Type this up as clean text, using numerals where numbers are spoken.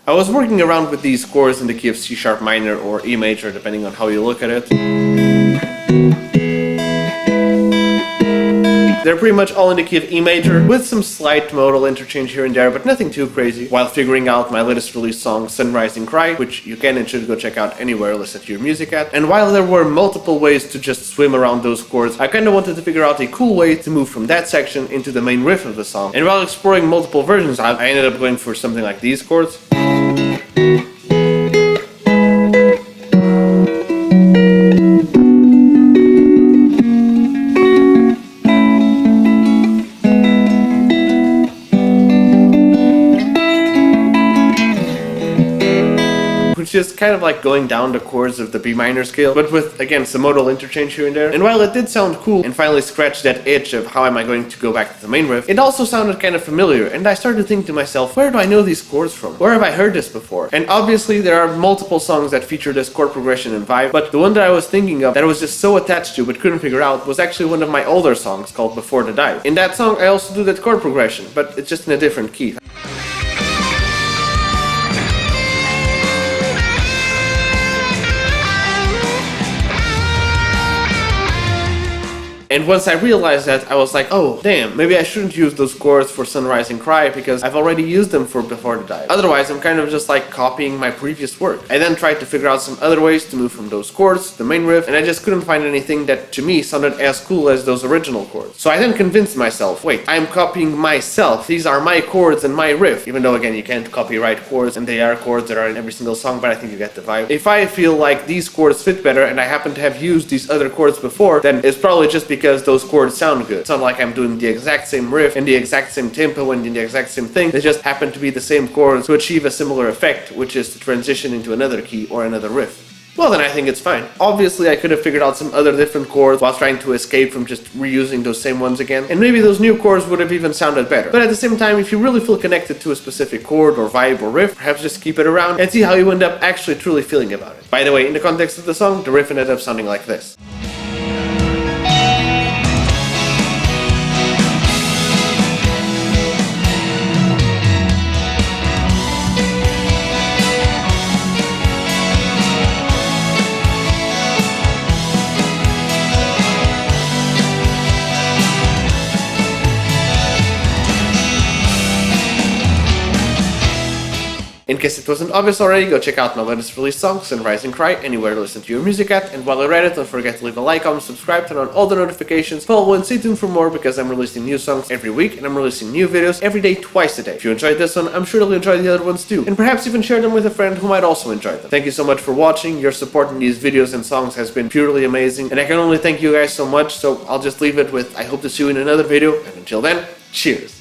I was working around with these chords in the key of C sharp minor or E major, depending on how you look at it. They're pretty much all in the key of E major, with some slight modal interchange here and there, but nothing too crazy, while figuring out my latest release song, Sunrise and Cry, which you can and should go check out anywhere you listen to your music at. And while there were multiple ways to just swim around those chords, I kinda wanted to figure out a cool way to move from that section into the main riff of the song. And while exploring multiple versions, I ended up going for something like these chords. Which is kind of like going down the chords of the B minor scale, but with, again, some modal interchange here and there. And while it did sound cool and finally scratched that itch of how am I going to go back to the main riff, it also sounded kind of familiar, and I started to think to myself, where do I know these chords from? Where have I heard this before? And obviously there are multiple songs that feature this chord progression and vibe, but the one that I was thinking of that I was just so attached to but couldn't figure out was actually one of my older songs called Before the Dive. In that song I also do that chord progression, but it's just in a different key. And once I realized that, I was like, oh, damn, maybe I shouldn't use those chords for Sunrise and Cry because I've already used them for Before the Dive. Otherwise, I'm kind of just like copying my previous work. I then tried to figure out some other ways to move from those chords to the main riff, and I just couldn't find anything that, to me, sounded as cool as those original chords. So I then convinced myself, wait, I'm copying myself. These are my chords and my riff. Even though, again, you can't copyright chords, and they are chords that are in every single song, but I think you get the vibe. If I feel like these chords fit better, and I happen to have used these other chords before, then it's probably just because those chords sound good. It's not like I'm doing the exact same riff and the exact same tempo and the exact same thing. They just happen to be the same chords to achieve a similar effect, which is to transition into another key or another riff. Well, then I think it's fine. Obviously, I could have figured out some other different chords while trying to escape from just reusing those same ones again, and maybe those new chords would have even sounded better. But at the same time, if you really feel connected to a specific chord or vibe or riff, perhaps just keep it around and see how you end up actually truly feeling about it. By the way, in the context of the song, the riff ended up sounding like this. In case it wasn't obvious already, go check out my latest release song, Sunrise and Cry, anywhere to listen to your music at. And while you're at it, don't forget to leave a like, comment, subscribe, turn on all the notifications, follow and stay tuned for more because I'm releasing new songs every week and I'm releasing new videos every day, twice a day. If you enjoyed this one, I'm sure you'll enjoy the other ones too, and perhaps even share them with a friend who might also enjoy them. Thank you so much for watching. Your support in these videos and songs has been purely amazing, and I can only thank you guys so much, so I'll just leave it with I hope to see you in another video, and until then, cheers!